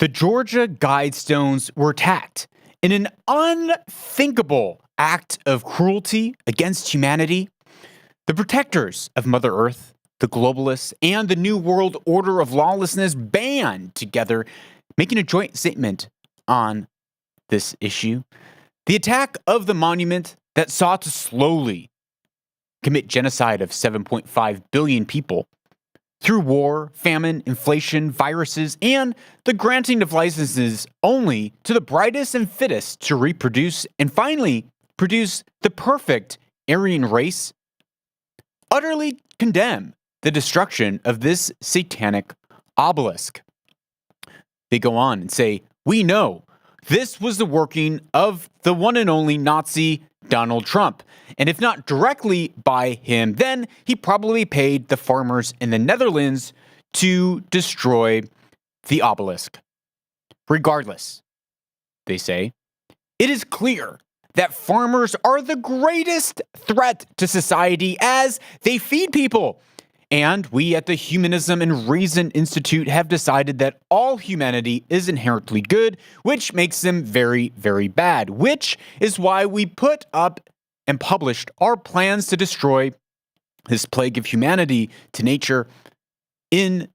The Georgia Guidestones were attacked in an unthinkable act of cruelty against humanity. The protectors of Mother Earth, the globalists, and the New World Order of lawlessness band together, making a joint statement on this issue. The attack of the monument that sought to slowly commit genocide of 7.5 billion people through war, famine, inflation, viruses, and the granting of licenses only to the brightest and fittest to reproduce and finally produce the perfect Aryan race, utterly condemn the destruction of this satanic obelisk. They go on and say, "We know this was the working of the one and only Nazi Donald Trump. And if not directly by him, then he probably paid the farmers in the Netherlands to destroy the obelisk. Regardless," they say, "it is clear that farmers are the greatest threat to society as they feed people. And we at the Humanism and Reason Institute have decided that all humanity is inherently good, which makes them very, very bad, which is why we put up and published our plans to destroy this plague of humanity to nature in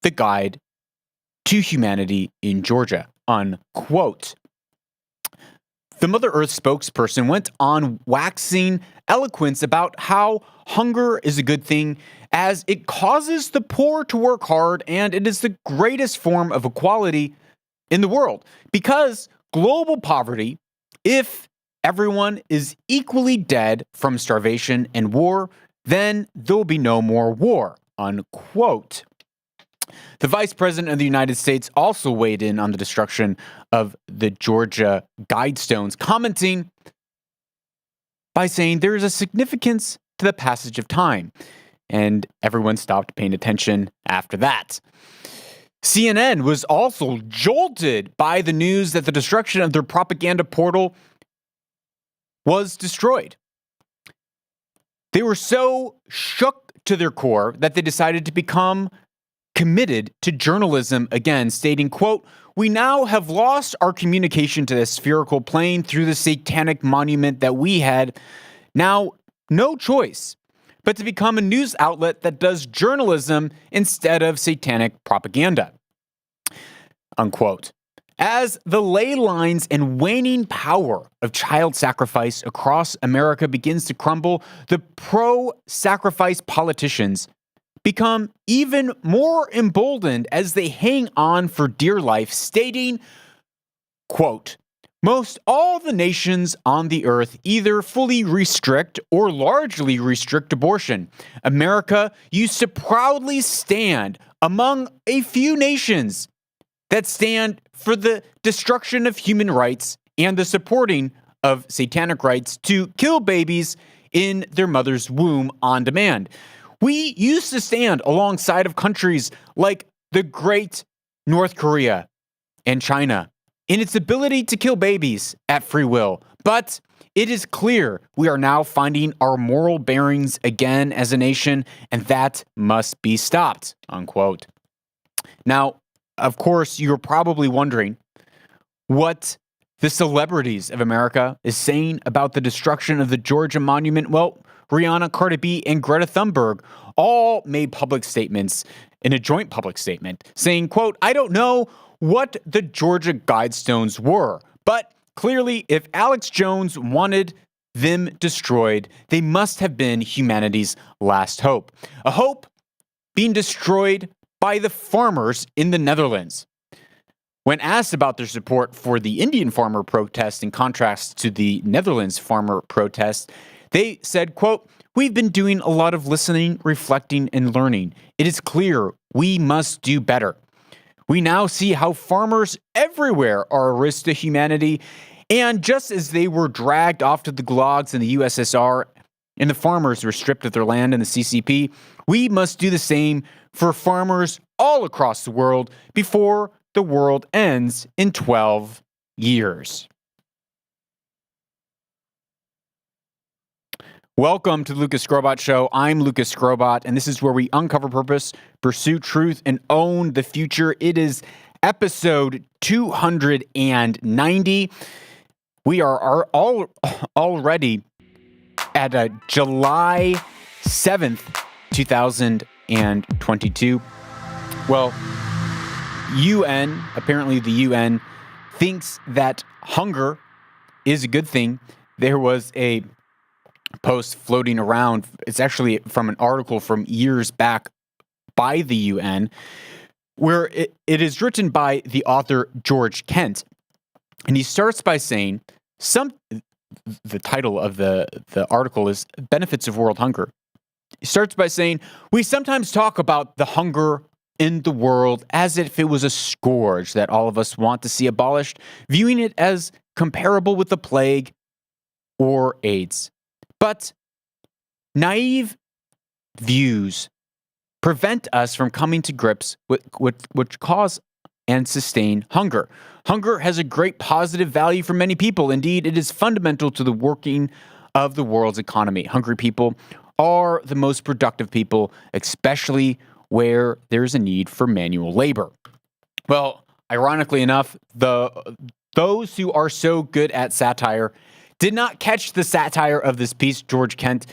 the Guide to Humanity in Georgia," unquote. The Mother Earth spokesperson went on waxing eloquence about how hunger is a good thing as it causes the poor to work hard and it is the greatest form of equality in the world. Because global poverty, if everyone is equally dead from starvation and war, then there will be no more war, unquote. The Vice President of the United States also weighed in on the destruction of the Georgia Guidestones, commenting by saying there is a significance to the passage of time. And everyone stopped paying attention after that. CNN was also jolted by the news that the destruction of their propaganda portal was destroyed. They were so shook to their core that they decided to become committed to journalism again, stating, quote, "We now have lost our communication to the spherical plane through the satanic monument that we had now no choice but to become a news outlet that does journalism instead of satanic propaganda," unquote. As the ley lines and waning power of child sacrifice across America begins to crumble, the pro-sacrifice politicians become even more emboldened as they hang on for dear life, stating, quote, "Most all the nations on the earth either fully restrict or largely restrict abortion. America used to proudly stand among a few nations that stand for the destruction of human rights and the supporting of satanic rights to kill babies in their mother's womb on demand. We used to stand alongside of countries like the great North Korea and China in its ability to kill babies at free will. But it is clear we are now finding our moral bearings again as a nation, and that must be stopped," unquote. Now, of course, you're probably wondering what the celebrities of America is saying about the destruction of the Georgia monument. Well, Rihanna, Cardi B, and Greta Thunberg all made public statements in a joint public statement saying, quote, "I don't know what the Georgia Guidestones were, but clearly if Alex Jones wanted them destroyed, they must have been humanity's last hope. A hope being destroyed by the farmers in the Netherlands." When asked about their support for the Indian farmer protest in contrast to the Netherlands farmer protest, they said, quote, "We've been doing a lot of listening, reflecting, and learning. It is clear we must do better. We now see how farmers everywhere are a risk to humanity, and just as they were dragged off to the gulags in the USSR and the farmers were stripped of their land in the CCP, we must do the same for farmers all across the world before the world ends in 12 years. Welcome to the Lucas Skrobot Show. I'm Lucas Skrobot, and this is where we uncover purpose, pursue truth, and own the future. It is episode 290. We are already at July 7th, 2022. Well, apparently the UN thinks that hunger is a good thing. There was a post floating around. It's actually from an article from years back by the UN, where it is written by the author George Kent. And he starts by saying, the title of the article is Benefits of World Hunger. He starts by saying, we sometimes talk about the hunger in the world as if it was a scourge that all of us want to see abolished, viewing it as comparable with the plague or AIDS. But naive views prevent us from coming to grips with which cause and sustain hunger. Hunger has a great positive value for many people. Indeed, it is fundamental to the working of the world's economy. Hungry people are the most productive people, especially where there's a need for manual labor. Well, ironically enough, those who are so good at satire did not catch the satire of this piece. George Kent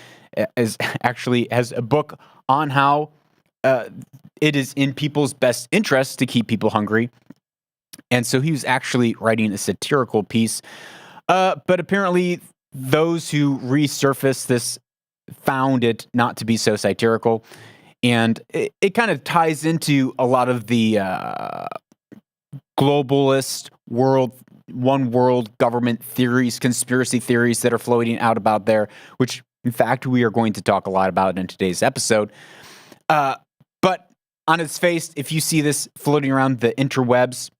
has a book on how it is in people's best interest to keep people hungry. And so he was actually writing a satirical piece. But apparently those who resurfaced this found it not to be so satirical. And it kind of ties into a lot of the globalist one world government theories, conspiracy theories that are floating out about there, which in fact we are going to talk a lot about in today's episode. But on its face, if you see this floating around the interwebs,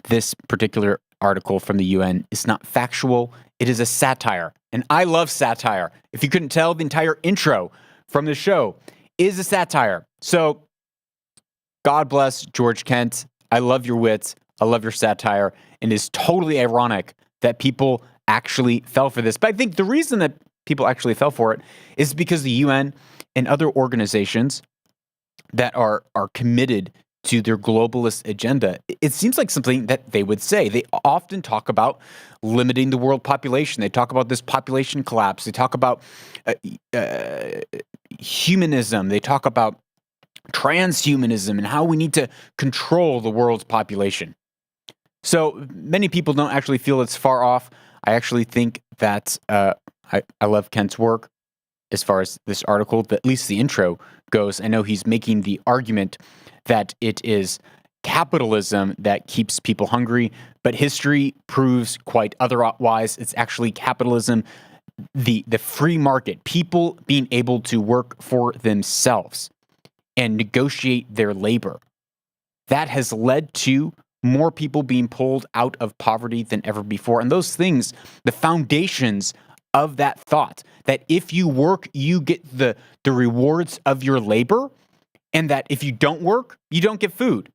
this particular article from the UN is not factual. It is a satire. And I love satire. If you couldn't tell, the entire intro from the show is a satire. So God bless George Kent. I love your wit. I love your satire. And it's totally ironic that people actually fell for this. But I think the reason that people actually fell for it is because the UN and other organizations that are committed to their globalist agenda, it seems like something that they would say. They often talk about limiting the world population. They talk about this population collapse. They talk about humanism. They talk about transhumanism and how we need to control the world's population. So many people don't actually feel it's far off. I actually think that I love Kent's work as far as this article, but at least the intro goes. I know he's making the argument that it is capitalism that keeps people hungry, but history proves quite otherwise. It's actually capitalism, the free market, people being able to work for themselves and negotiate their labor. That has led to more people being pulled out of poverty than ever before. And those things, the foundations of that thought, that if you work, you get the rewards of your labor, and that if you don't work, you don't get food.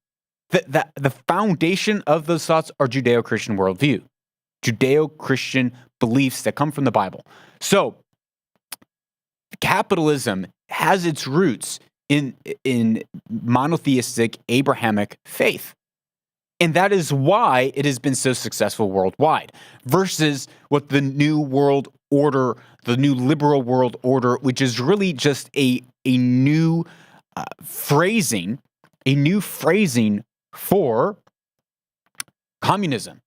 The foundation of those thoughts are Judeo-Christian worldview, Judeo-Christian beliefs that come from the Bible. So capitalism has its roots in monotheistic Abrahamic faith. And that is why it has been so successful worldwide versus what the new world order, the new liberal world order, which is really just a new phrasing for communism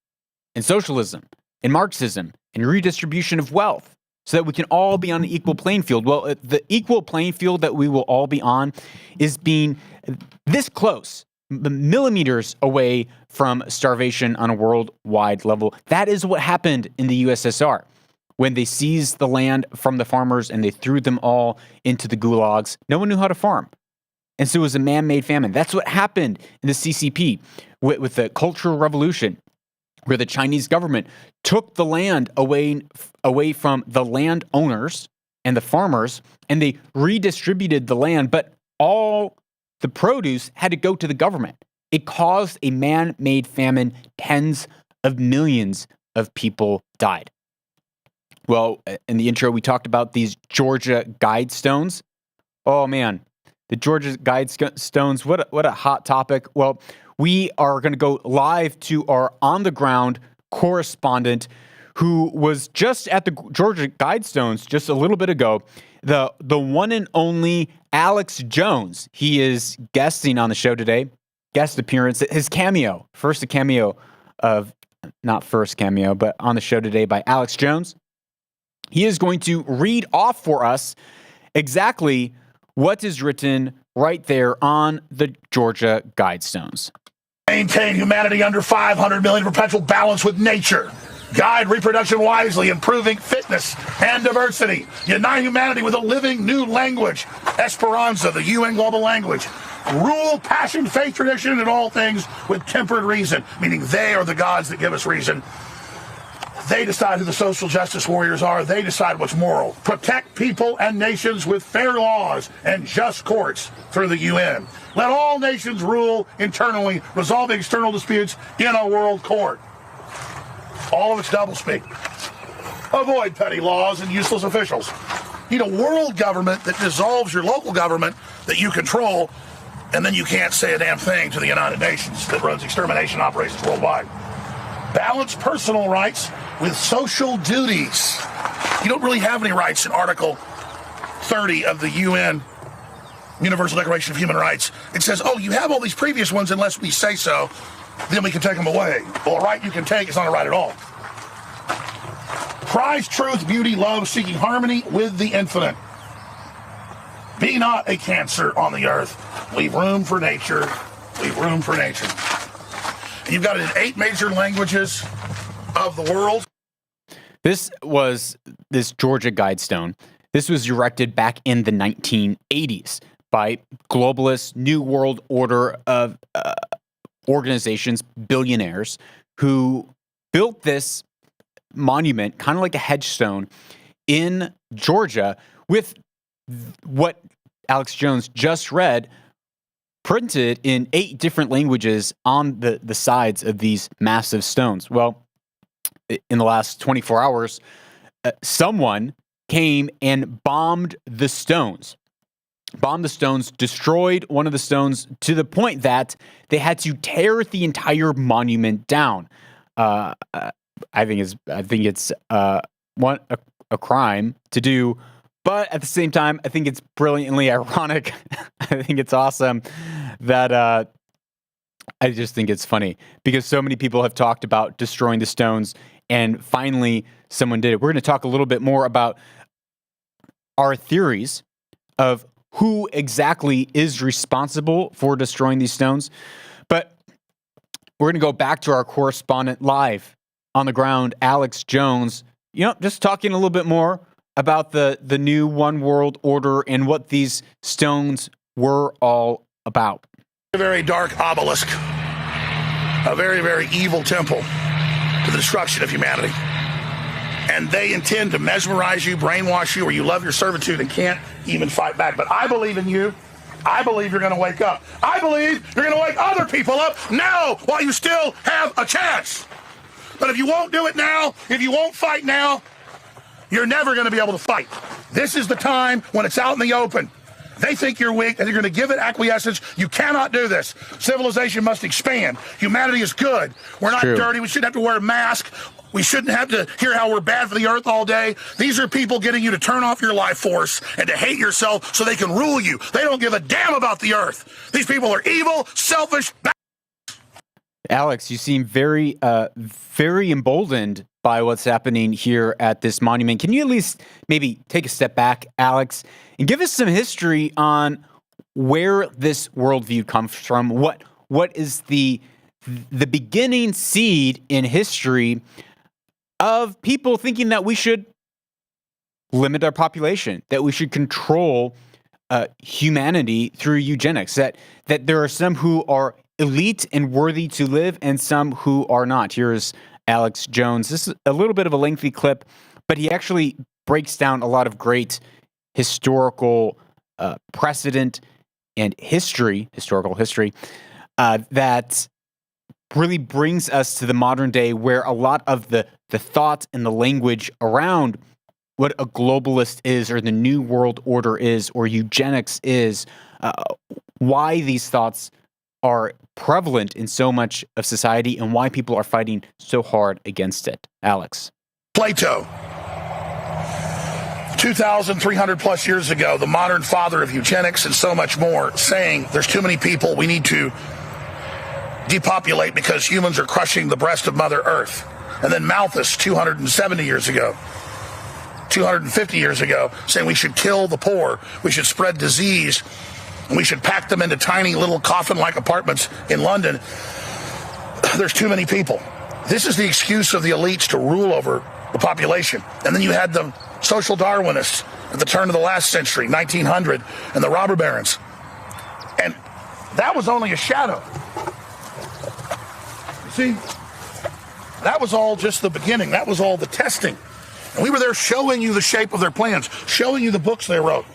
and socialism and Marxism and redistribution of wealth so that we can all be on an equal playing field. Well, the equal playing field that we will all be on is being this close, millimeters away from starvation on a worldwide level. That is what happened in the USSR when they seized the land from the farmers and they threw them all into the gulags. No one knew how to farm. And so it was a man-made famine. That's what happened in the CCP with the Cultural Revolution, where the Chinese government took the land away from the landowners and the farmers, and they redistributed the land, but all the produce had to go to the government. It caused a man-made famine. Tens of millions of people died. Well, in the intro, we talked about these Georgia Guidestones. Oh, man. The Georgia Guidestones, what a hot topic. Well, we are going to go live to our on-the-ground correspondent who was just at the Georgia Guidestones just a little bit ago, the one and only Alex Jones. He is guesting on the show today, guest appearance, his cameo, first cameo, but on the show today by Alex Jones. He is going to read off for us exactly what is written right there on the Georgia Guidestones. Maintain humanity under 500 million perpetual balance with nature. Guide reproduction wisely, improving fitness and diversity. Unite humanity with a living new language. Esperanza, the UN global language. Rule, passion, faith, tradition, and all things with tempered reason, meaning they are the gods that give us reason. They decide who the social justice warriors are. They decide what's moral. Protect people and nations with fair laws and just courts through the UN. Let all nations rule internally, resolving external disputes in a world court. All of it's doublespeak. Avoid petty laws and useless officials. You need a world government that dissolves your local government that you control, and then you can't say a damn thing to the United Nations that runs extermination operations worldwide. Balance personal rights with social duties. You don't really have any rights in Article 30 of the UN Universal Declaration of Human Rights. It says, oh, you have all these previous ones unless we say so, then we can take them away. Well, a right you can take is not a right at all. Prize truth, beauty, love, seeking harmony with the infinite. Be not a cancer on the earth. Leave room for nature. Leave room for nature. And you've got it in 8 major languages of the world. This Georgia Guidestone. This was erected back in the 1980s by globalist New World Order of organizations, billionaires, who built this monument, kind of like a headstone, in Georgia with what Alex Jones just read, printed in 8 different languages on the sides of these massive stones. Well, in the last 24 hours, someone came and bombed the stones, destroyed one of the stones to the point that they had to tear the entire monument down. I think it's a crime to do, but at the same time, I think it's brilliantly ironic. I think it's awesome that I just think it's funny because so many people have talked about destroying the stones, and finally someone did it. We're going to talk a little bit more about our theories of who exactly is responsible for destroying these stones. But we're going to go back to our correspondent live on the ground, Alex Jones, just talking a little bit more about the new one world order and what these stones were all about. A very dark obelisk, a very, very evil temple to the destruction of humanity. And they intend to mesmerize you, brainwash you, or you love your servitude and can't even fight back. But I believe in you. I believe you're going to wake up. I believe you're going to wake other people up now while you still have a chance. But if you won't do it now, if you won't fight now, you're never going to be able to fight. This is the time when it's out in the open. They think you're weak and you're going to give it acquiescence. You cannot do this. Civilization must expand. Humanity is good. We're not dirty. We shouldn't have to wear a mask. We shouldn't have to hear how we're bad for the earth all day. These are people getting you to turn off your life force and to hate yourself so they can rule you. They don't give a damn about the earth. These people are evil, selfish. Alex, you seem very emboldened by what's happening here at this monument. Can you at least maybe take a step back, Alex, and give us some history on where this worldview comes from? What is the beginning seed in history of people thinking that we should limit our population, that we should control humanity through eugenics, that there are some who are elite and worthy to live and some who are not. Here's Alex Jones. This is a little bit of a lengthy clip, but he actually breaks down a lot of great historical precedent and historical history that really brings us to the modern day where a lot of the thought and the language around what a globalist is, or the New World Order is, or eugenics is, why these thoughts are prevalent in so much of society and why people are fighting so hard against it. Alex. Plato, 2,300 plus years ago, the modern father of eugenics and so much more, saying there's too many people, we need to depopulate because humans are crushing the breast of Mother Earth. And then Malthus, 270 years ago, 250 years ago, saying we should kill the poor, we should spread disease, and we should pack them into tiny little coffin-like apartments in London. There's too many people. This is the excuse of the elites to rule over the population. And then you had the social Darwinists at the turn of the last century, 1900, and the robber barons. And that was only a shadow. You see, that was all just the beginning. That was all the testing. And we were there showing you the shape of their plans, showing you the books they wrote,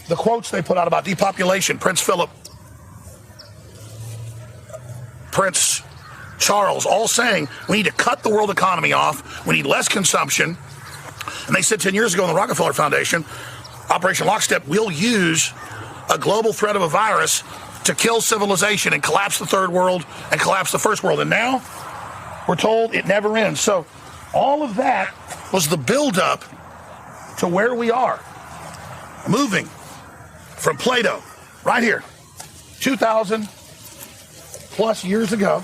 the quotes they put out about depopulation. Prince Philip, Prince Charles, all saying we need to cut the world economy off. We need less consumption. And they said 10 years ago in the Rockefeller Foundation, Operation Lockstep, we'll use a global threat of a virus to kill civilization and collapse the third world and collapse the first world. And now we're told it never ends. So all of that was the buildup to where we are, moving from Plato, right here, 2,000 plus years ago,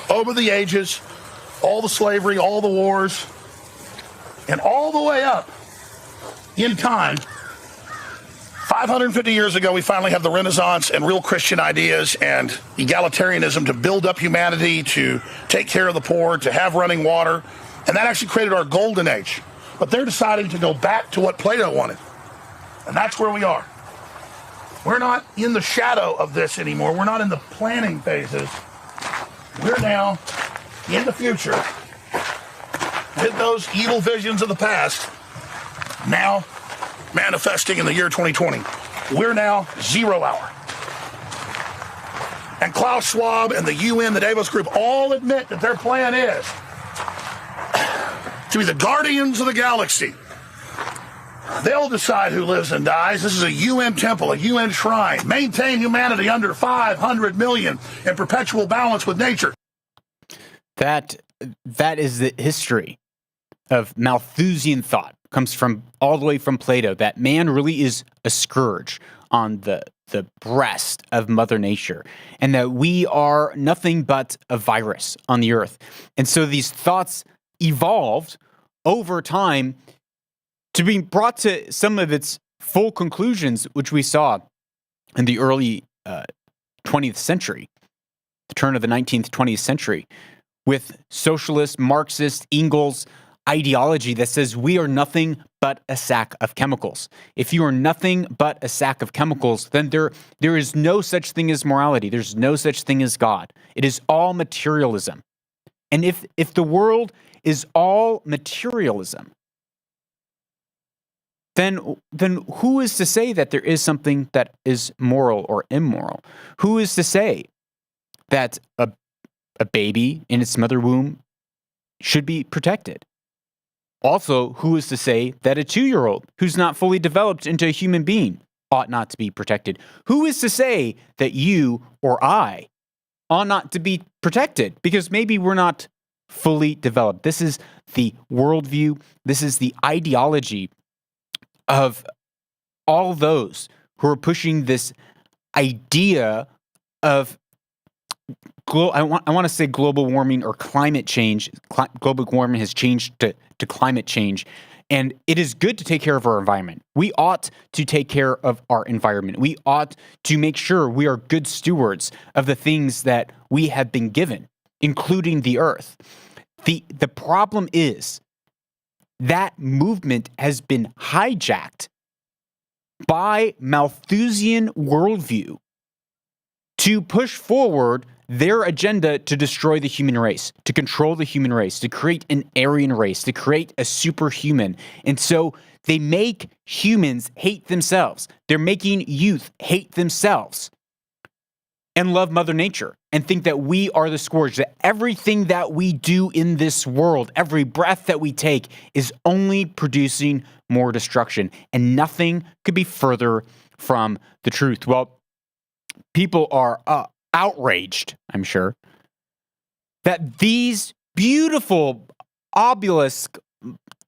over the ages, all the slavery, all the wars, and all the way up in time. 550 years ago, we finally have the Renaissance and real Christian ideas and egalitarianism to build up humanity, to take care of the poor, to have running water. And that actually created our golden age. But they're deciding to go back to what Plato wanted. And that's where we are. We're not in the shadow of this anymore. We're not in the planning phases. We're now in the future with those evil visions of the past now manifesting in the year 2020. We're now 0 hour. And Klaus Schwab and the UN, the Davos Group, all admit that their plan is to be the guardians of the galaxy. They'll decide who lives and dies. This is a UN temple, a UN shrine. Maintain humanity under 500 million in perpetual balance with nature. That is the history of Malthusian thought. Comes from all the way from Plato, that man really is a scourge on the breast of Mother Nature, and that we are nothing but a virus on the earth. And so these thoughts evolved over time to be brought to some of its full conclusions, which we saw in the early 20th century, the turn of the 19th, 20th century, with socialist, Marxist, Engels ideology that says we are nothing but a sack of chemicals. If you are nothing but a sack of chemicals, then there is no such thing as morality. There's no such thing as God. It is all materialism. And if the world is all materialism, then who is to say that there is something that is moral or immoral? Who is to say that a baby in its mother womb should be protected? Also, who is to say that a 2-year-old who's not fully developed into a human being ought not to be protected? Who is to say that you or I ought not to be protected because maybe we're not fully developed? This is the worldview. This is the ideology of all those who are pushing this idea of I want to say global warming or climate change. Global warming has changed to climate change. And it is good to take care of our environment. We ought to take care of our environment. We ought to make sure we are good stewards of the things that we have been given, including the earth. The problem is that movement has been hijacked by Malthusian worldview to push forward their agenda to destroy the human race, to control the human race, to create an Aryan race, to create a superhuman. And so they make humans hate themselves. They're making youth hate themselves. and love Mother Nature and think that we are the scourge, that everything that we do in this world, every breath that we take is only producing more destruction. And nothing could be further from the truth. Well, people are outraged, I'm sure, that these beautiful obelisk,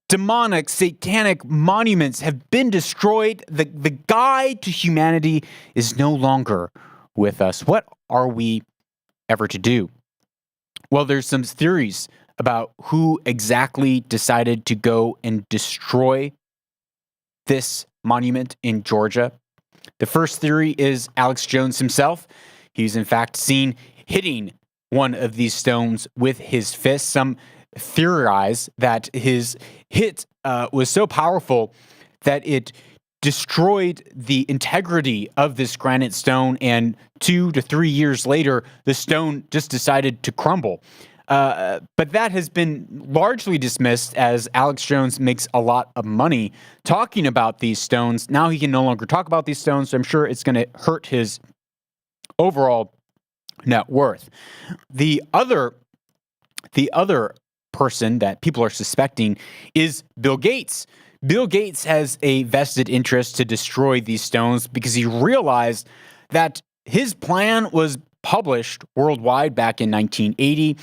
demonic, satanic monuments have been destroyed. The guide to humanity is no longer with us. What are we ever to do? Well, there's some theories about who exactly decided to go and destroy this monument in Georgia. The first theory is Alex Jones himself. He's in fact seen hitting one of these stones with his fist. Some theorize that his hit was so powerful that it destroyed the integrity of this granite stone, and 2 to 3 years later, the stone just decided to crumble. But that has been largely dismissed as Alex Jones makes a lot of money talking about these stones. Now he can no longer talk about these stones, so I'm sure it's going to hurt his overall net worth. The other person that people are suspecting is Bill Gates. Bill Gates has a vested interest to destroy these stones because he realized that his plan was published worldwide back in 1980.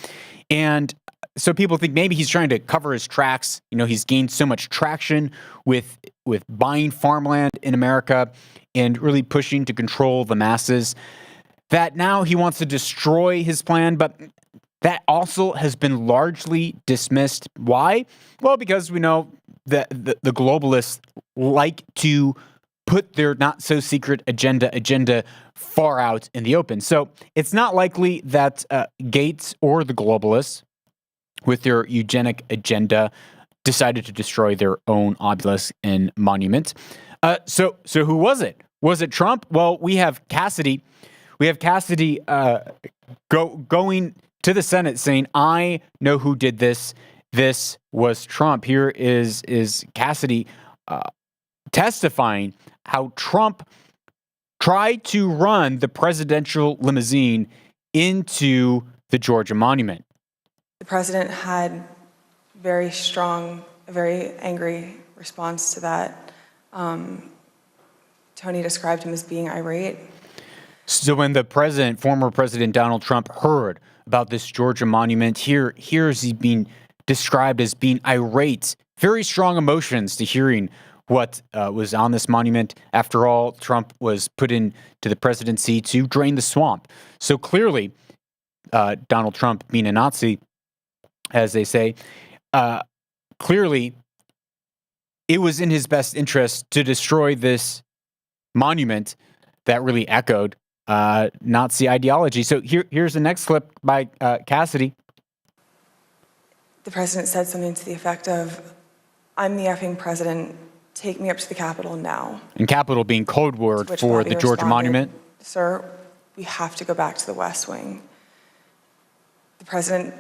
And so people think maybe he's trying to cover his tracks. You know, he's gained so much traction with buying farmland in America and really pushing to control the masses that now he wants to destroy his plan. But that also has been largely dismissed. Why? Well, because we know that the globalists like to put their not-so-secret agenda far out in the open. So it's not likely that Gates or the globalists, with their eugenic agenda, decided to destroy their own obelisk and monument. So who was it? Was it Trump? Well, we have Cassidy. We have Cassidy going to the Senate saying, "I know who did this. This was Trump." Here is Cassidy testifying how Trump tried to run the presidential limousine into the Georgia monument. The president had very strong, a very angry response to that. Tony described him as being irate. So when the former President Donald Trump, heard about this Georgia monument, here's he being described as being irate. Very strong emotions to hearing what was on this monument. After all, Trump was put into the presidency to drain the swamp. So clearly, Donald Trump, being a Nazi, as they say, clearly it was in his best interest to destroy this monument that really echoed Nazi ideology. So here's the next clip by Cassidy. The president said something to the effect of, "I'm the effing president. Take me up to the Capitol now." And Capitol being code word for the Georgia monument. "Sir, we have to go back to the West Wing." The president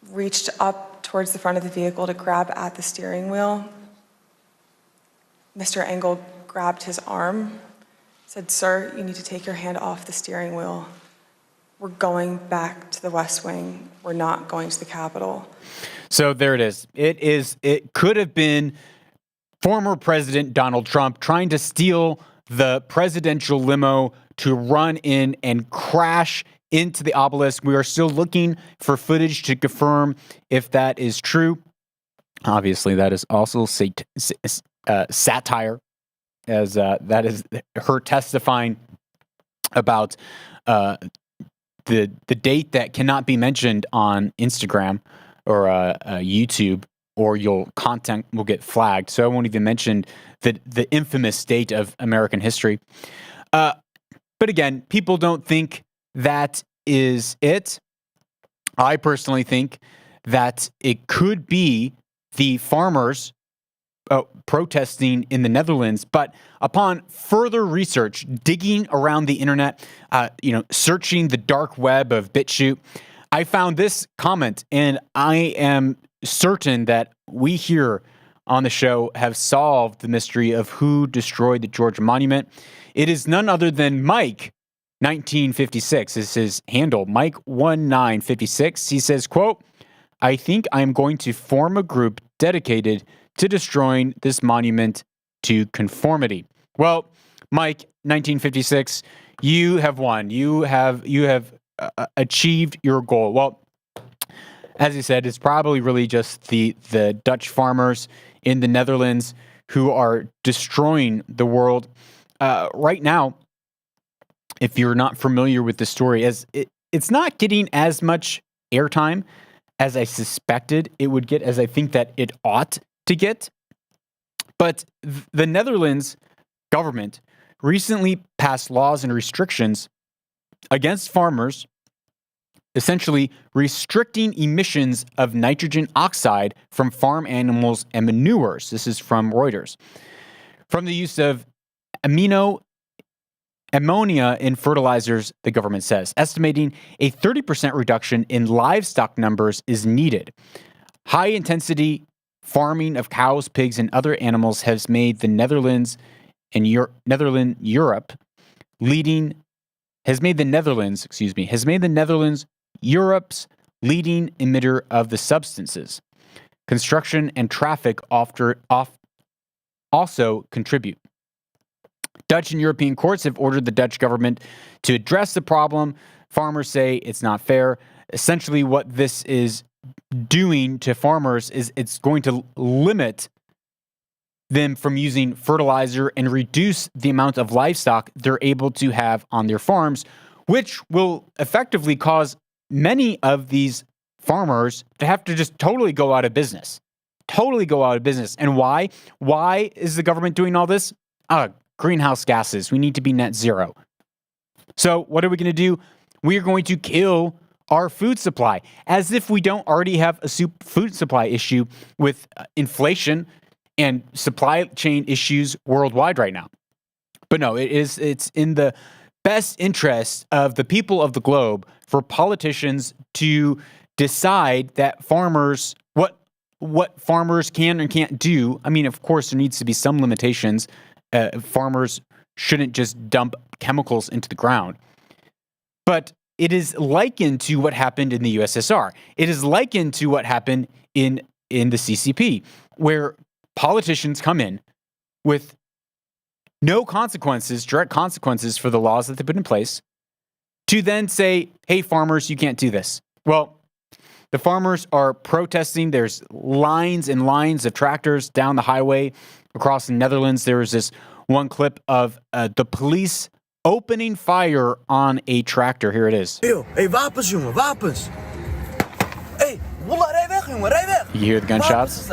reached up towards the front of the vehicle to grab at the steering wheel. Mr. Engel grabbed his arm, said, "Sir, you need to take your hand off the steering wheel. We're going back to the West Wing. We're not going to the Capitol." So there it is. It could have been former President Donald Trump trying to steal the presidential limo to run in and crash into the obelisk. We are still looking for footage to confirm if that is true. Obviously, that is also satire, as that is her testifying about the date that cannot be mentioned on Instagram or YouTube, or your content will get flagged. So I won't even mention the infamous date of American history. But again, people don't think that is it. I personally think that it could be the farmers protesting in the Netherlands. But upon further research, digging around the internet, searching the dark web of BitChute, I found this comment, and I am certain that we here on the show have solved the mystery of who destroyed the Georgia monument. It is none other than Mike, 1956 is his handle, Mike1956. He says, quote, I think I'm going to form a group dedicated to destroying this monument to conformity. Well, Mike, 1956, you have won. You have achieved your goal. Well, as he said, it's probably really just the Dutch farmers in the Netherlands who are destroying the world. Right now, if you're not familiar with the story, it's not getting as much airtime as I suspected it would get, as I think that it ought to get. But the Netherlands government recently passed laws and restrictions against farmers, essentially restricting emissions of nitrogen oxide from farm animals and manures. This is from Reuters. From the use of ammonia in fertilizers, the government says, estimating a 30% reduction in livestock numbers is needed. High-intensity farming of cows, pigs, and other animals has made the Netherlands and Europe's leading emitter of the substances. Construction and traffic also contribute. Dutch and European courts have ordered the Dutch government to address the problem. Farmers say it's not fair. Essentially, what this is doing to farmers is it's going to limit them from using fertilizer and reduce the amount of livestock they're able to have on their farms, which will effectively cause many of these farmers to have to just totally go out of business. And why? Why is the government doing all this? Greenhouse gases. We need to be net zero. So what are we going to do? We are going to kill our food supply, as if we don't already have a food supply issue with inflation and supply chain issues worldwide right now. But no, it's in the best interest of the people of the globe for politicians to decide that farmers, what farmers can and can't do. I mean, of course, there needs to be some limitations. Farmers shouldn't just dump chemicals into the ground. But it is likened to what happened in the USSR. It is likened to what happened in the CCP, where politicians come in with no consequences, direct consequences for the laws that they put in place, to then say, hey, farmers, you can't do this. Well, the farmers are protesting. There's lines and lines of tractors down the highway across the Netherlands. There was this one clip of the police opening fire on a tractor. Here it is. Hey, wapens, jongen, wapens. Hey, wallah, rij weg, jongen, rij weg. You hear the gunshots?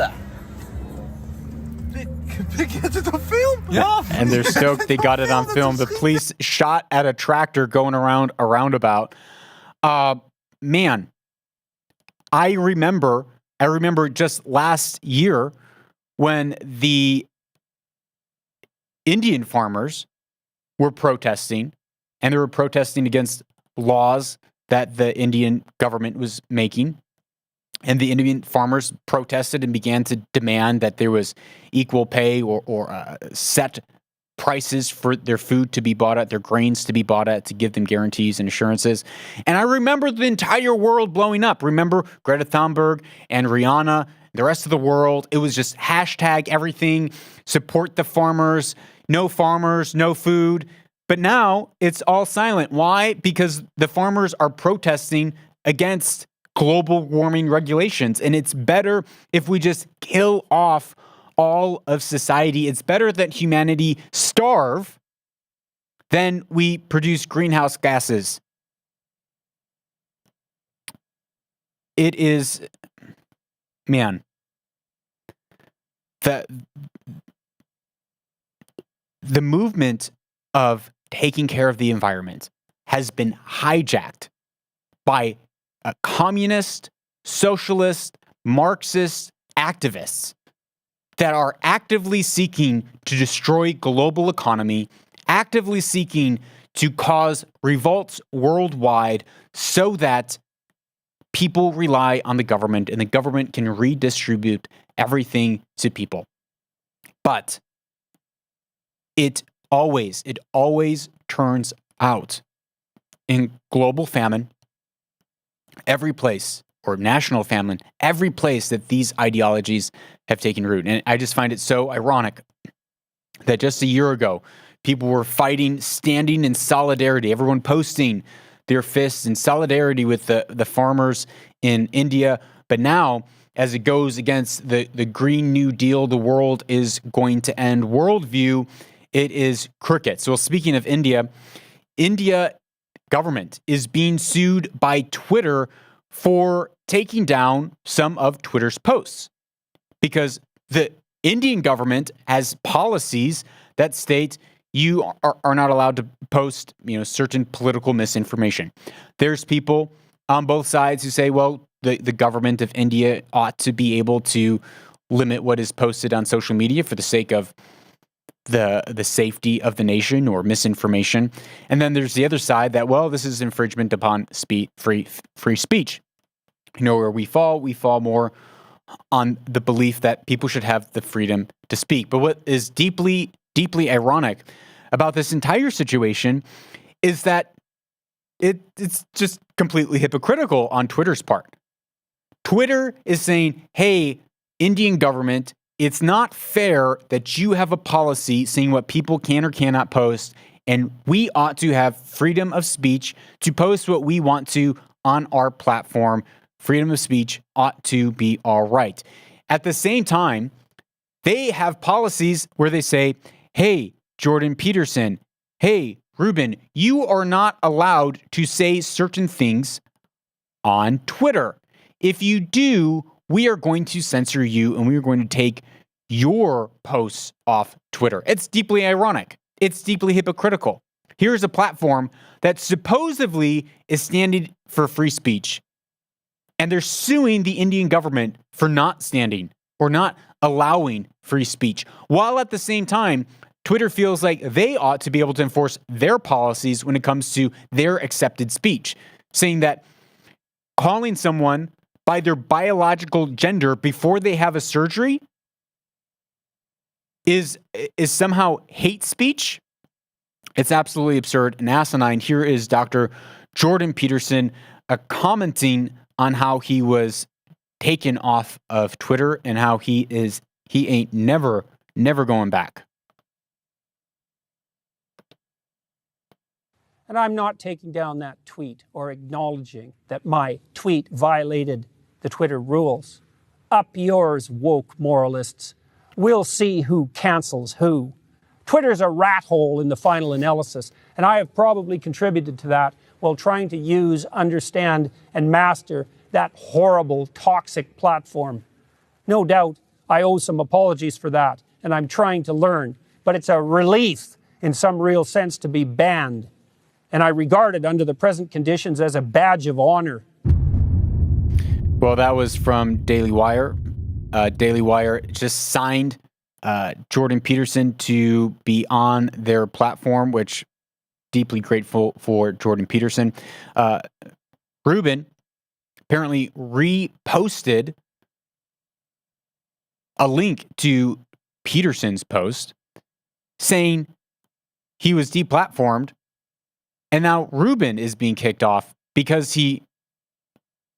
Get it on film? Yeah. And they're stoked they got it on film. The police shot at a tractor going around a roundabout. Man, I remember just last year when the Indian farmers were protesting, and they were protesting against laws that the Indian government was making. And the Indian farmers protested and began to demand that there was equal pay or set prices for their food to be bought at, their grains to be bought at, to give them guarantees and assurances. And I remember the entire world blowing up. Remember Greta Thunberg and Rihanna, the rest of the world. It was just hashtag everything, support the farmers, no food. But now it's all silent. Why? Because the farmers are protesting against global warming regulations. And it's better if we just kill off all of society. It's better that humanity starve than we produce greenhouse gases. It is, man, the movement of taking care of the environment has been hijacked by communist, socialist, Marxist activists that are actively seeking to destroy global economy, actively seeking to cause revolts worldwide so that people rely on the government and the government can redistribute everything to people. But it always turns out in global famine, every place, or national famine, every place that these ideologies have taken root. And I just find it so ironic that just a year ago, people were fighting, standing in solidarity, everyone posting their fists in solidarity with the farmers in India. But now, as it goes against the Green New Deal, the world is going to end worldview, it is crickets. So speaking of India government is being sued by Twitter for taking down some of Twitter's posts because the Indian government has policies that state you are not allowed to post, certain political misinformation. There's people on both sides who say, well, the government of India ought to be able to limit what is posted on social media for the sake of the safety of the nation or misinformation. And then there's the other side that, well, this is infringement upon free speech. Where we fall more on the belief that people should have the freedom to speak. But what is deeply, deeply ironic about this entire situation is that it's just completely hypocritical on Twitter's part. Twitter is saying, hey, Indian government, it's not fair that you have a policy saying what people can or cannot post, and we ought to have freedom of speech to post what we want to on our platform. Freedom of speech ought to be all right. At the same time, they have policies where they say, hey, Jordan Peterson, hey, Ruben, you are not allowed to say certain things on Twitter. If you do, we are going to censor you and we are going to take your posts off Twitter. It's deeply ironic. It's deeply hypocritical. Here's a platform that supposedly is standing for free speech, and they're suing the Indian government for not standing or not allowing free speech, while at the same time, Twitter feels like they ought to be able to enforce their policies when it comes to their accepted speech, saying that calling someone by their biological gender before they have a surgery is somehow hate speech. It's absolutely absurd and asinine. Here is Dr. Jordan Peterson commenting on how he was taken off of Twitter and how he ain't never going back. And I'm not taking down that tweet or acknowledging that my tweet violated the Twitter rules. Up yours, woke moralists. We'll see who cancels who. Twitter's a rat hole in the final analysis, and I have probably contributed to that while trying to use, understand, and master that horrible, toxic platform. No doubt I owe some apologies for that, and I'm trying to learn, but it's a relief in some real sense to be banned. And I regard it under the present conditions as a badge of honor. Well, that was from Daily Wire. Daily Wire just signed Jordan Peterson to be on their platform, which deeply grateful for Jordan Peterson. Ruben apparently reposted a link to Peterson's post saying he was deplatformed. And now Ruben is being kicked off because he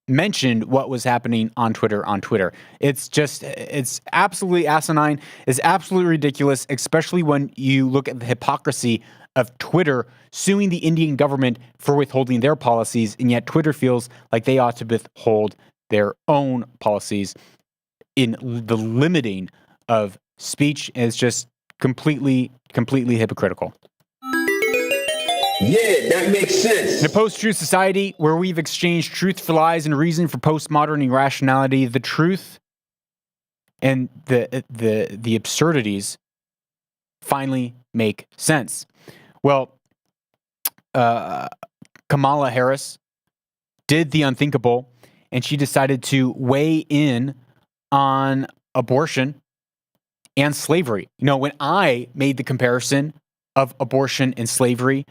mentioned what was happening on Twitter. It's absolutely asinine. It's absolutely ridiculous, especially when you look at the hypocrisy of Twitter suing the Indian government for withholding their policies, and yet Twitter feels like they ought to withhold their own policies in the limiting of speech. And it's just completely hypocritical. Yeah, that makes sense. In a post-truth society where we've exchanged truth for lies and reason for postmodern irrationality, the truth and the absurdities finally make sense. Well, Kamala Harris did the unthinkable, and she decided to weigh in on abortion and slavery. When I made the comparison of abortion and slavery,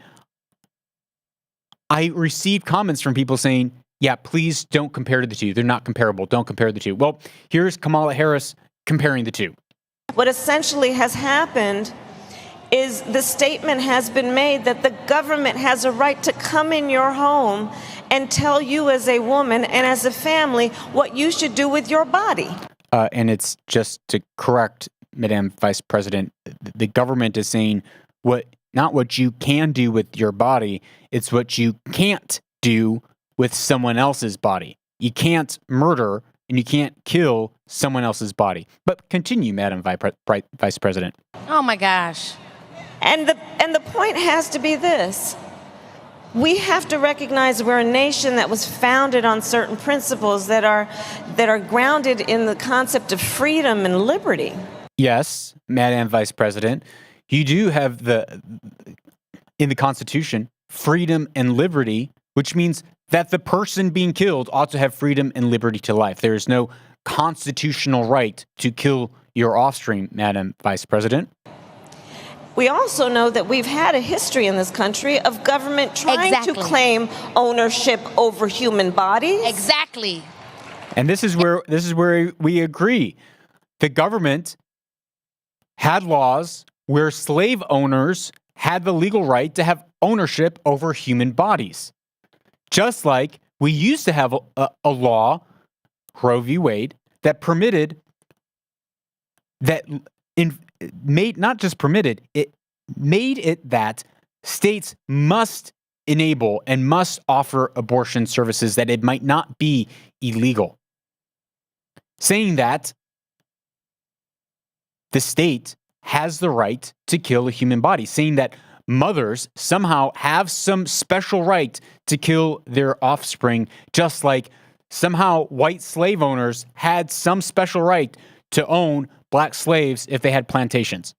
I received comments from people saying, yeah, please don't compare the two. They're not comparable. Don't compare the two. Well, here's Kamala Harris comparing the two. What essentially has happened is the statement has been made that the government has a right to come in your home and tell you as a woman and as a family what you should do with your body. And it's just to correct, Madam Vice President, the government is saying not what you can do with your body, it's what you can't do with someone else's body. You can't murder and you can't kill someone else's body. But continue, Madam Vice President. Oh my gosh. And the point has to be this. We have to recognize we're a nation that was founded on certain principles that are grounded in the concept of freedom and liberty. Yes, Madam Vice President, you do have in the Constitution, freedom and liberty, which means that the person being killed ought to have freedom and liberty to life. There is no constitutional right to kill your offspring, Madam Vice President. We also know that we've had a history in this country of government trying to claim ownership over human bodies. Exactly. And this is where we agree. The government had laws where slave owners had the legal right to have ownership over human bodies. Just like we used to have a law, Roe v. Wade, that permitted, it made it that states must enable and must offer abortion services, that it might not be illegal. Saying that the state has the right to kill a human body, saying that mothers somehow have some special right to kill their offspring, just like somehow white slave owners had some special right to own black slaves if they had plantations.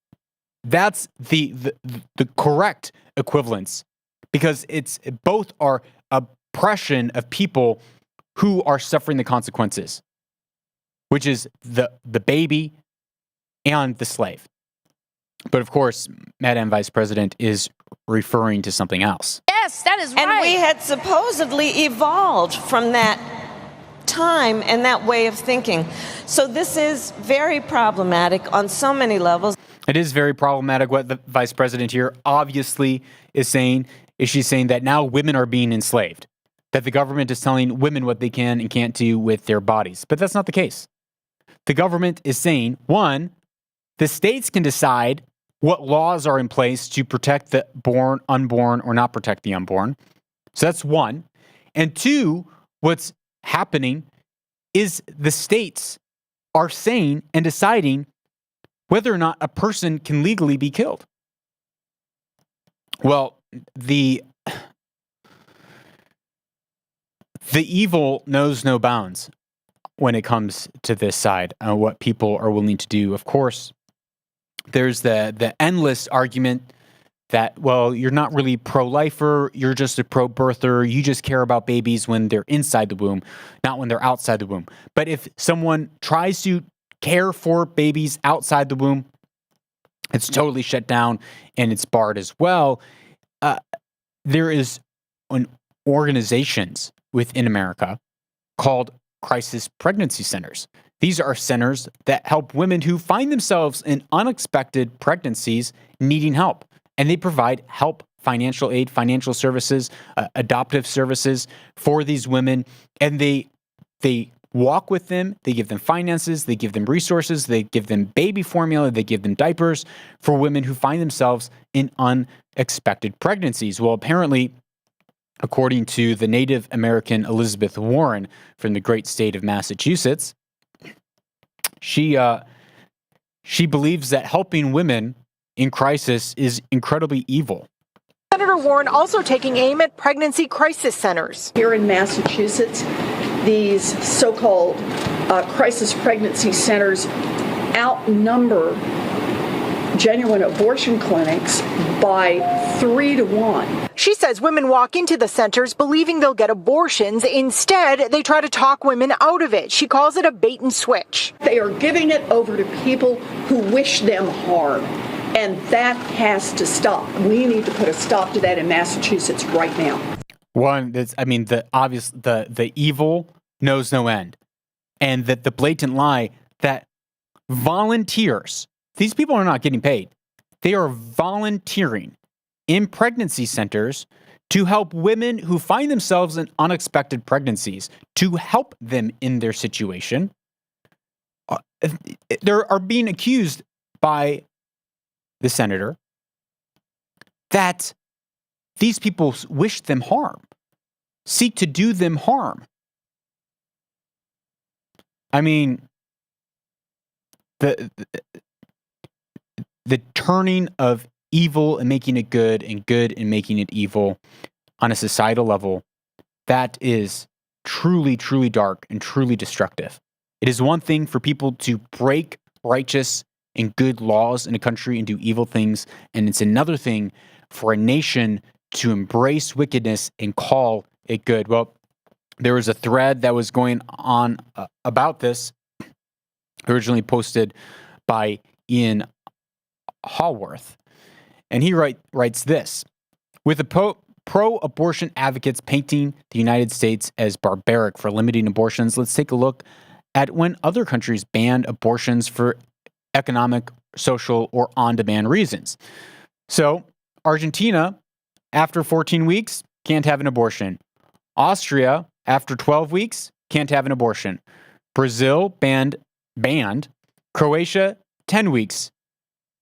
That's the correct equivalence, because both are oppression of people who are suffering the consequences, which is the baby and the slave. But of course, Madam Vice President is referring to something else. Yes, that is right. And we had supposedly evolved from that time and that way of thinking. So this is very problematic on so many levels. It is very problematic what the Vice President here obviously is saying. She's saying that now women are being enslaved, that the government is telling women what they can and can't do with their bodies. But that's not the case. The government is saying, one, the states can decide what laws are in place to protect the born, unborn, or not protect the unborn. So that's one. And two, what's happening is the states are saying and deciding whether or not a person can legally be killed. Well, the evil knows no bounds when it comes to this side, what people are willing to do. Of course, there's the endless argument that, well, you're not really pro-lifer, you're just a pro-birther, you just care about babies when they're inside the womb, not when they're outside the womb. But if someone tries to care for babies outside the womb, it's totally shut down and it's barred as well. There is organizations within America called crisis pregnancy centers. These are centers that help women who find themselves in unexpected pregnancies needing help. And they provide help, financial aid, financial services, adoptive services for these women. And they walk with them, they give them finances, they give them resources, they give them baby formula, they give them diapers for women who find themselves in unexpected pregnancies. Well, apparently, according to the Native American Elizabeth Warren from the great state of Massachusetts, she believes that helping women in crisis is incredibly evil. Senator Warren also taking aim at pregnancy crisis centers. Here in Massachusetts, these so-called crisis pregnancy centers outnumber genuine abortion clinics by 3 to 1. She says women walk into the centers believing they'll get abortions. Instead, they try to talk women out of it. She calls it a bait and switch. They are giving it over to people who wish them harm. And that has to stop. We need to put a stop to that in Massachusetts right now. One, the evil knows no end. And the blatant lie that volunteers, these people are not getting paid. they are volunteering in pregnancy centers to help women who find themselves in unexpected pregnancies, to help them in their situation. They are being accused by the senator that these people wish them harm, seek to do them harm. I mean, the turning of evil and making it good and making it evil on a societal level, that is truly, truly dark and truly destructive. It is one thing for people to break righteous and good laws in a country and do evil things, and it's another thing for a nation to embrace wickedness and call it good. Well, there was a thread that was going on about this, originally posted by Ian Haworth, and he writes this: with the pro-abortion advocates painting the United States as barbaric for limiting abortions, let's take a look at when other countries banned abortions for economic, social, or on-demand reasons. So, Argentina, after 14 weeks, can't have an abortion. Austria, after 12 weeks, can't have an abortion. Brazil banned. Croatia, 10 weeks.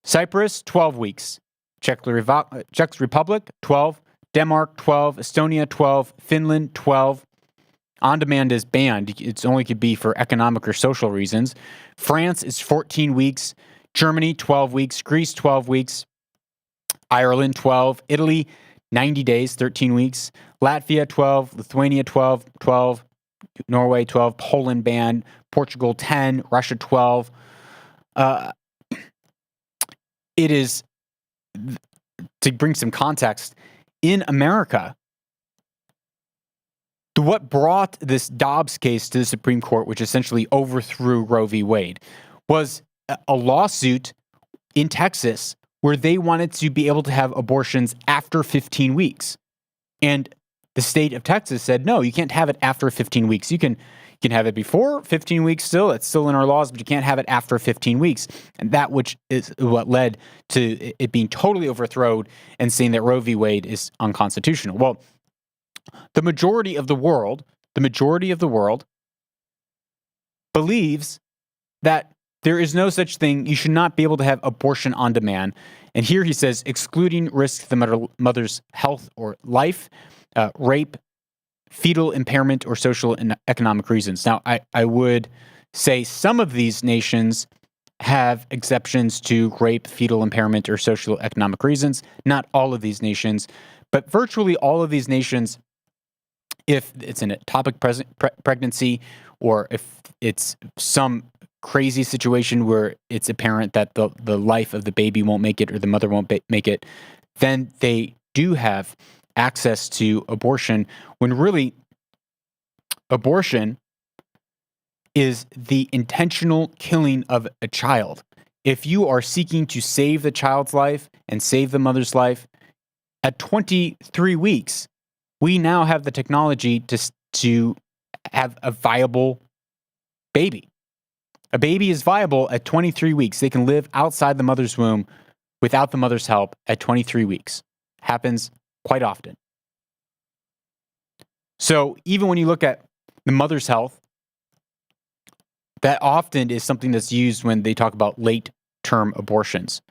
Cyprus, 12 weeks. Czech Republic, 12. Denmark, 12. Estonia, 12. Finland, 12. On-demand is banned. It only could be for economic or social reasons. France is 14 weeks. Germany, 12 weeks. Greece, 12 weeks. Ireland, 12. Italy, 90 days, 13 weeks. Latvia, 12. Lithuania, 12. Norway, 12. Poland banned. Portugal, 10. Russia, 12. It is, to bring some context, in America, what brought this Dobbs case to the Supreme Court, which essentially overthrew Roe v. Wade, was a lawsuit in Texas where they wanted to be able to have abortions after 15 weeks. And the state of Texas said, no, you can't have it after 15 weeks. You can have it before 15 weeks still. It's still in our laws, but you can't have it after 15 weeks. And that which is what led to it being totally overthrown and saying that Roe v. Wade is unconstitutional. Well, the majority of the world believes that there is no such thing. You should not be able to have abortion on demand. And here he says, excluding risk to the mother's health or life, rape, fetal impairment, or social and economic reasons. Now, I would say some of these nations have exceptions to rape, fetal impairment, or social economic reasons. Not all of these nations, but virtually all of these nations, if it's an ectopic pregnancy or if it's some crazy situation where it's apparent that the life of the baby won't make it or the mother won't make it, then they do have access to abortion, when really abortion is the intentional killing of a child. If you are seeking to save the child's life and save the mother's life, at 23 weeks, we now have the technology to have a viable baby. A baby is viable at 23 weeks. They can live outside the mother's womb without the mother's help at 23 weeks. Happens quite often. So even when you look at the mother's health, that often is something that's used when they talk about late-term abortions,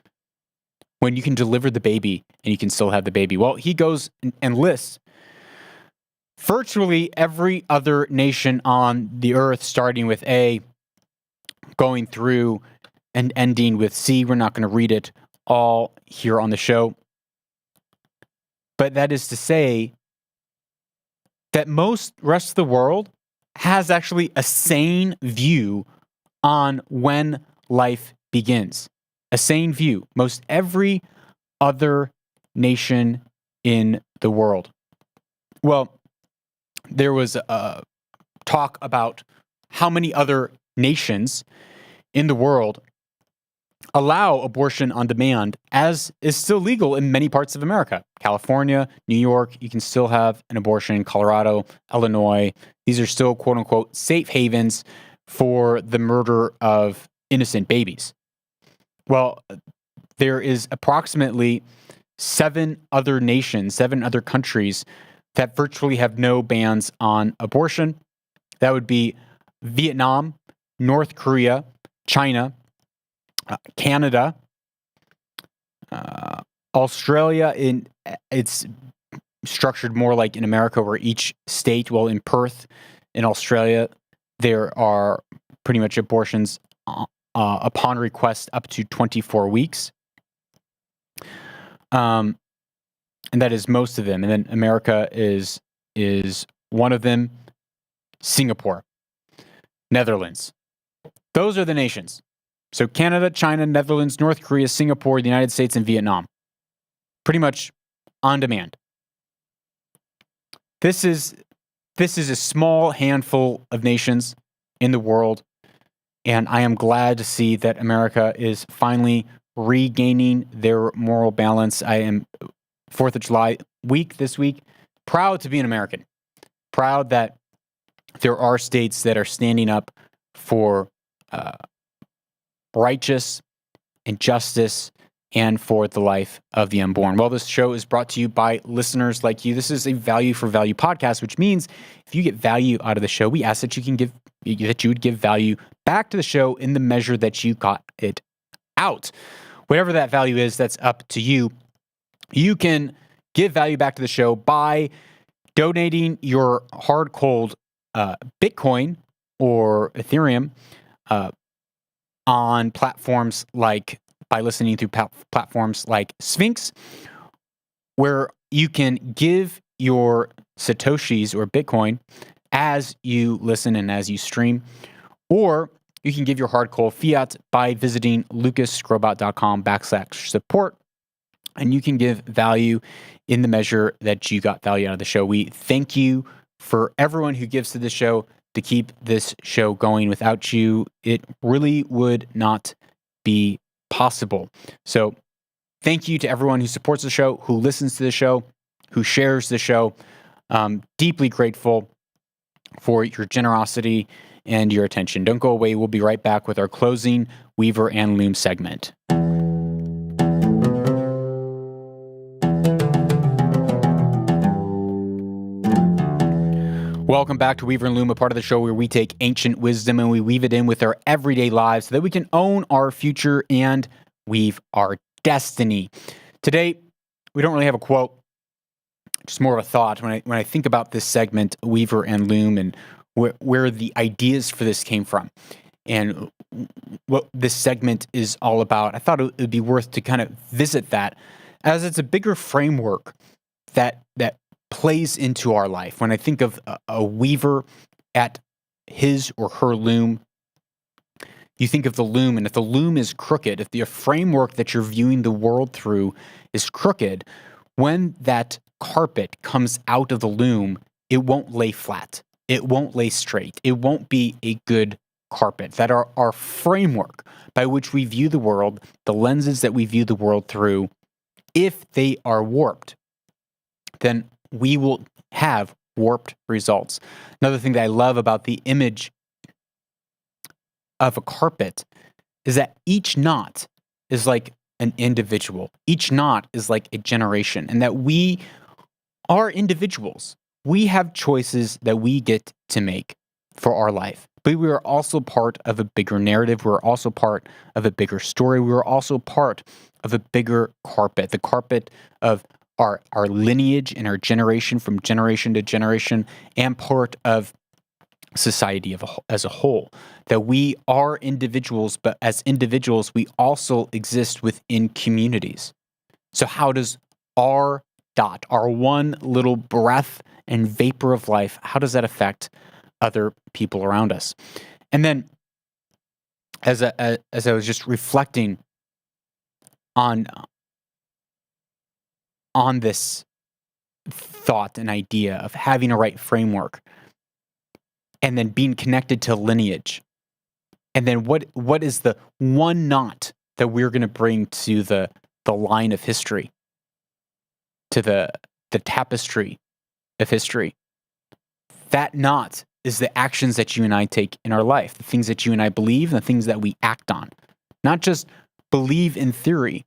when you can deliver the baby and you can still have the baby. Well, he goes and lists virtually every other nation on the earth, starting with A, going through and ending with C. We're not going to read it all here on the show. But that is to say that most rest of the world has actually a sane view on when life begins. A sane view. Most every other nation in the world. Well, there was a talk about how many other nations in the world allow abortion on demand, as is still legal in many parts of America. California, New York, you can still have an abortion. Colorado, Illinois, these are still quote unquote safe havens for the murder of innocent babies. Well, there is approximately 7 other nations, 7 other countries that virtually have no bans on abortion. That would be Vietnam, North Korea, China, Canada, Australia. It's structured more like in America, where each state, well, in Perth, in Australia, there are pretty much abortions upon request up to 24 weeks. And that is most of them. And then America is one of them. Singapore, Netherlands. Those are the nations. So Canada, China, Netherlands, North Korea, Singapore, the United States, and Vietnam. Pretty much on demand. This is a small handful of nations in the world, and I am glad to see that America is finally regaining their moral balance. I am 4th of July week this week, proud to be an American. Proud that there are states that are standing up for righteous and justice and for the life of the unborn. Well, this show is brought to you by listeners like you. This is a value for value podcast, which means if you get value out of the show, we ask that you would give value back to the show in the measure that you got it out. Whatever that value is, that's up to you. You can give value back to the show by donating your hard cold Bitcoin or Ethereum on platforms like, by listening to platforms like Sphinx, where you can give your Satoshis or Bitcoin as you listen and as you stream, or you can give your hard cold fiat by visiting lucasgrobot.com/support, and you can give value in the measure that you got value out of the show. We thank you for everyone who gives to the show to keep this show going. Without you, it really would not be possible. So thank you to everyone who supports the show, who listens to the show, who shares the show. Deeply grateful for your generosity and your attention. Don't go away. We'll be right back with our closing Weaver and Loom segment. Welcome back to Weaver and Loom, a part of the show where we take ancient wisdom and we weave it in with our everyday lives so that we can own our future and weave our destiny. Today, we don't really have a quote, just more of a thought. When I think about this segment, Weaver and Loom, and where the ideas for this came from and what this segment is all about, I thought it would be worth to kind of visit that, as it's a bigger framework that plays into our life. When I think of a weaver at his or her loom, you think of the loom, and if the loom is crooked, if the framework that you're viewing the world through is crooked, when that carpet comes out of the loom, it won't lay flat. It won't lay straight. It won't be a good carpet. That our framework by which we view the world, the lenses that we view the world through, if they are warped, then we will have warped results. Another thing that I love about the image of a carpet is that each knot is like an individual. Each knot is like a generation, and that we are individuals. We have choices that we get to make for our life. But we are also part of a bigger narrative. We're also part of a bigger story. We're also part of a bigger carpet, the carpet of our lineage and our generation from generation to generation, and part of society as a whole. That we are individuals, but as individuals, we also exist within communities. So how does our one little breath and vapor of life, how does that affect other people around us? And then, as I was just reflecting on this thought and idea of having a right framework, and then being connected to lineage, and then what is the one knot that we're going to bring to the line of history, to the tapestry of history? That knot is the actions that you and I take in our life, the things that you and I believe, and the things that we act on. Not just believe in theory,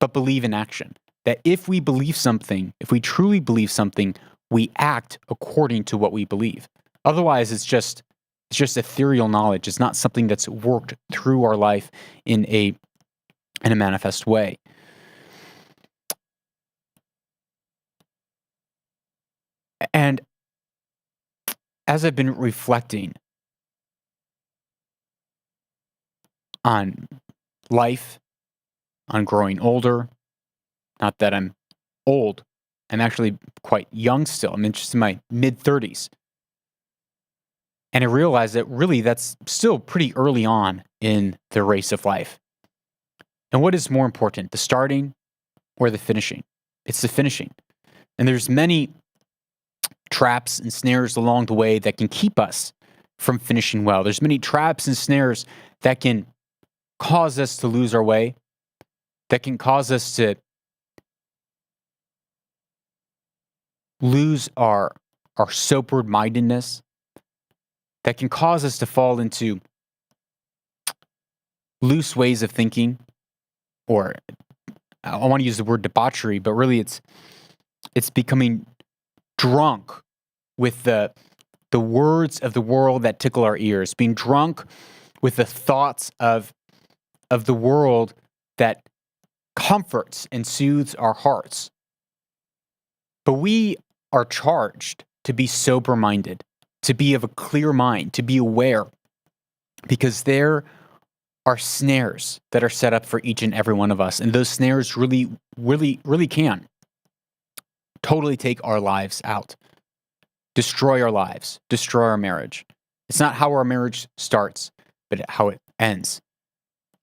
but believe in action. That if we believe something, if we truly believe something, we act according to what we believe. Otherwise, it's just ethereal knowledge. It's not something that's worked through our life in a manifest way. And as I've been reflecting on life, on growing older, not that I'm old, I'm actually quite young still. I'm just in my mid-30s. And I realized that really that's still pretty early on in the race of life. And what is more important, the starting or the finishing? It's the finishing. And there's many traps and snares along the way that can keep us from finishing well. There's many traps and snares that can cause us to lose our way, that can cause us to lose our sober-mindedness, that can cause us to fall into loose ways of thinking, or I want to use the word debauchery, but really it's becoming drunk with the words of the world that tickle our ears, being drunk with the thoughts of the world that comforts and soothes our hearts. But we are charged to be sober-minded, to be of a clear mind, to be aware, because there are snares that are set up for each and every one of us. And those snares really, really, really can totally take our lives out, destroy our lives, destroy our marriage. It's not how our marriage starts, but how it ends.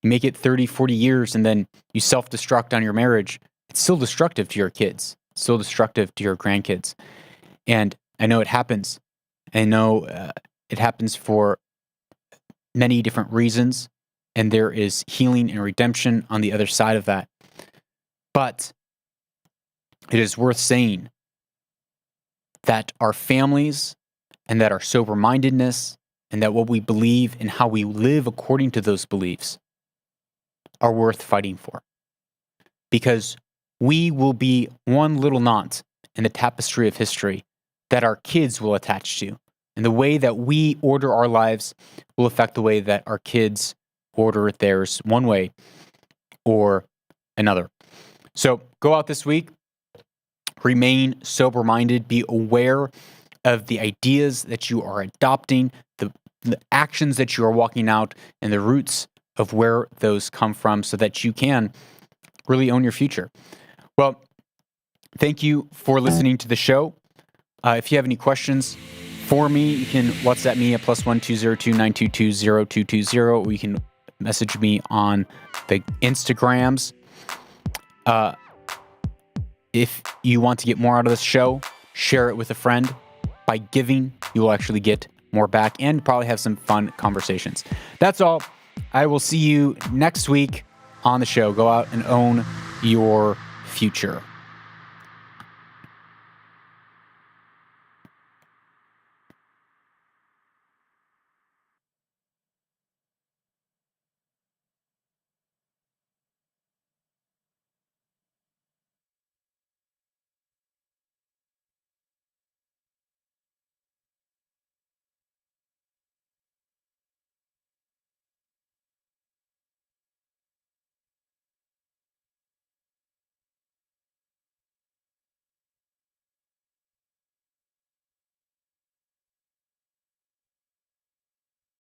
You make it 30, 40 years and then you self-destruct on your marriage. It's still destructive to your kids, it's still destructive to your grandkids. And I know it happens. I know it happens for many different reasons, and there is healing and redemption on the other side of that. But it is worth saying that our families and that our sober-mindedness and that what we believe and how we live according to those beliefs are worth fighting for. Because we will be one little knot in the tapestry of history that our kids will attach to. And the way that we order our lives will affect the way that our kids order theirs, one way or another. So go out this week, remain sober-minded, be aware of the ideas that you are adopting, the actions that you are walking out, and the roots of where those come from so that you can really own your future. Well, thank you for listening to the show. If you have any questions for me, you can WhatsApp me at +1 202 922 0220, or you can message me on the Instagrams. If you want to get more out of this show, share it with a friend. By giving, you will actually get more back and probably have some fun conversations. That's all. I will see you next week on the show. Go out and own your future.